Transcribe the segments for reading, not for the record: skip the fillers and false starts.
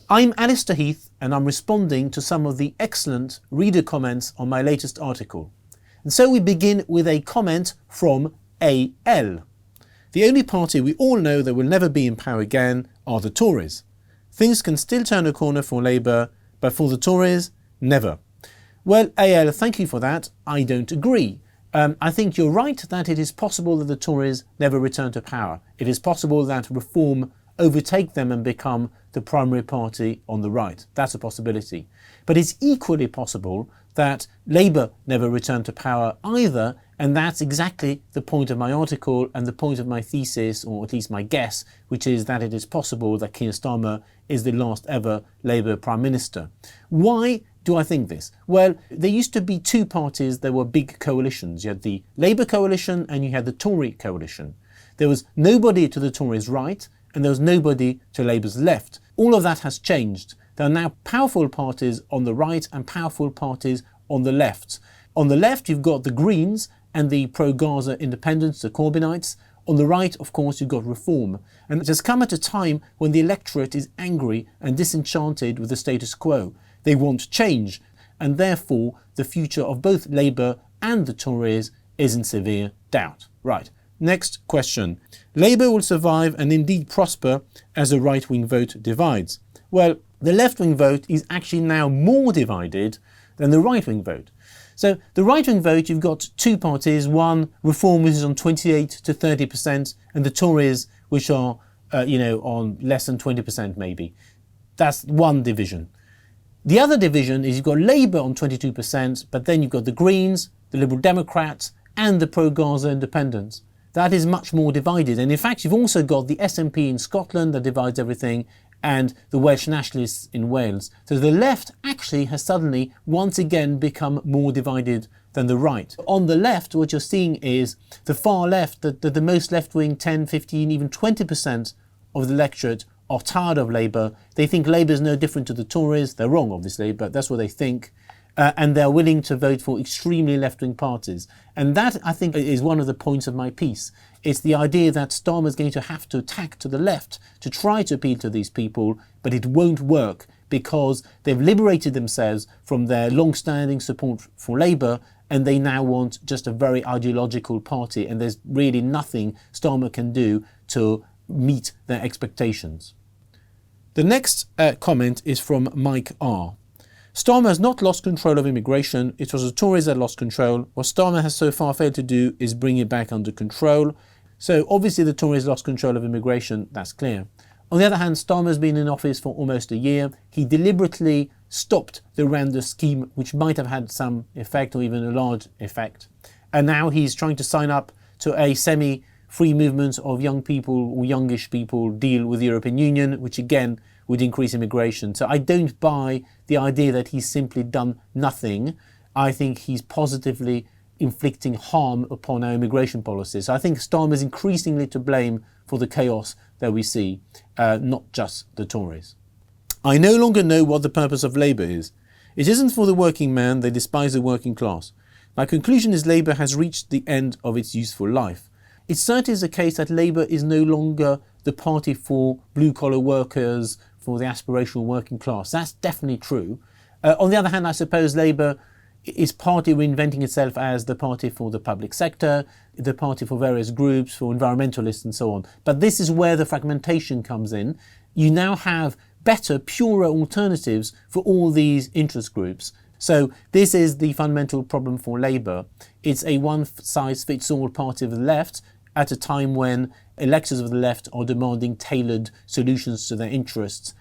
I'm Allister Heath and I'm responding to some of the excellent reader comments on my latest article. And so we begin with a comment from AL. The only party we all know that will never be in power again are the Tories. Things can still turn a corner for Labour, but for the Tories, never. Well, AL, thank you for that. I don't agree. I think you're right that it is possible that the Tories never return to power. It is possible that reform overtake them and become the primary party on the right. That's a possibility. But it's equally possible that Labour never return to power either, and that's exactly the point of my article and the point of my thesis, or at least my guess, which is that it is possible that Keir Starmer is the last ever Labour Prime Minister. Why do I think this? Well, there used to be two parties that were big coalitions. You had the Labour coalition and you had the Tory coalition. There was nobody to the Tories' right and there was nobody to Labour's left. All of that has changed. There are now powerful parties on the right and powerful parties on the left. On the left, you've got the Greens and the pro-Gaza independents, the Corbynites. On the right, of course, you've got Reform. And it has come at a time when the electorate is angry and disenchanted with the status quo. They want change, and therefore the future of both Labour and the Tories is in severe doubt. Right, next question. Labour will survive and indeed prosper as the right-wing vote divides. Well, the left-wing vote is actually now more divided than the right-wing vote. So the right-wing vote, you've got two parties, one Reform, which is on 28 to 30%, and the Tories, which are, on less than 20% maybe. That's one division. The other division is you've got Labour on 22%, but then you've got the Greens, the Liberal Democrats, and the pro-Gaza independents. That is much more divided. And in fact, you've also got the SNP in Scotland that divides everything, and the Welsh nationalists in Wales. So the left actually has suddenly once again become more divided than the right. On the left, what you're seeing is the far left, the most left-wing 10, 15, even 20% of the electorate are tired of Labour. They think Labour is no different to the Tories. They're wrong, obviously, but that's what they think. And they're willing to vote for extremely left-wing parties. And that, I think, is one of the points of my piece. It's the idea that Starmer is going to have to attack to the left to try to appeal to these people, but it won't work because they've liberated themselves from their long-standing support for Labour, and they now want just a very ideological party, and there's really nothing Starmer can do to meet their expectations. The next comment is from Mike R. Starmer has not lost control of immigration. It was the Tories that lost control. What Starmer has so far failed to do is bring it back under control. So obviously the Tories lost control of immigration, that's clear. On the other hand, Starmer's been in office for almost a year. He deliberately stopped the Rwanda scheme, which might have had some effect or even a large effect. And now he's trying to sign up to a semi-free movement of young people or youngish people deal with the European Union, which again would increase immigration. So I don't buy the idea that he's simply done nothing. I think he's positively inflicting harm upon our immigration policies. So I think Starmer is increasingly to blame for the chaos that we see, not just the Tories. I no longer know what the purpose of Labour is. It isn't for the working man, they despise the working class. My conclusion is Labour has reached the end of its useful life. It certainly is the case that Labour is no longer the party for blue-collar workers, for the aspirational working class. That's definitely true. On the other hand, I suppose Labour is partly reinventing itself as the party for the public sector, the party for various groups, for environmentalists and so on. But this is where the fragmentation comes in. You now have better, purer alternatives for all these interest groups. So this is the fundamental problem for Labour. It's a one-size-fits-all party of the left at a time when electors of the left are demanding tailored solutions to their interests.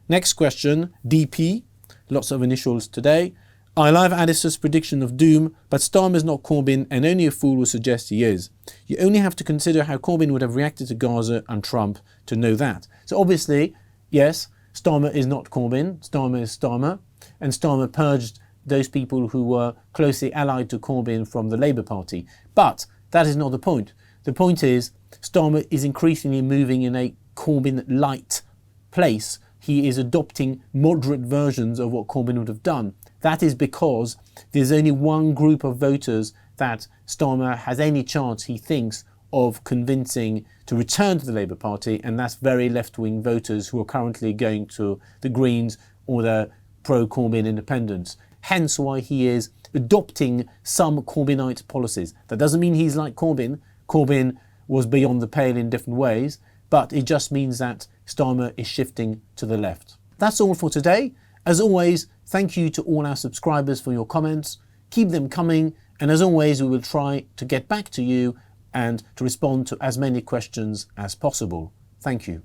Next question, DP, lots of initials today. I love Allister's prediction of doom, but Starmer is not Corbyn and only a fool will suggest he is. You only have to consider how Corbyn would have reacted to Gaza and Trump to know that. So obviously, yes, Starmer is not Corbyn, Starmer is Starmer, and Starmer purged those people who were closely allied to Corbyn from the Labour Party. But that is not the point. The point is Starmer is increasingly moving in a Corbyn-light place. He is adopting moderate versions of what Corbyn would have done. That is because there's only one group of voters that Starmer has any chance, he thinks, of convincing to return to the Labour Party, and that's very left-wing voters who are currently going to the Greens or the pro-Corbyn independents. Hence why he is adopting some Corbynite policies. That doesn't mean he's like Corbyn. Corbyn was beyond the pale in different ways, but it just means that Starmer is shifting to the left. That's all for today. As always, thank you to all our subscribers for your comments. Keep them coming, and as always, we will try to get back to you and to respond to as many questions as possible. Thank you.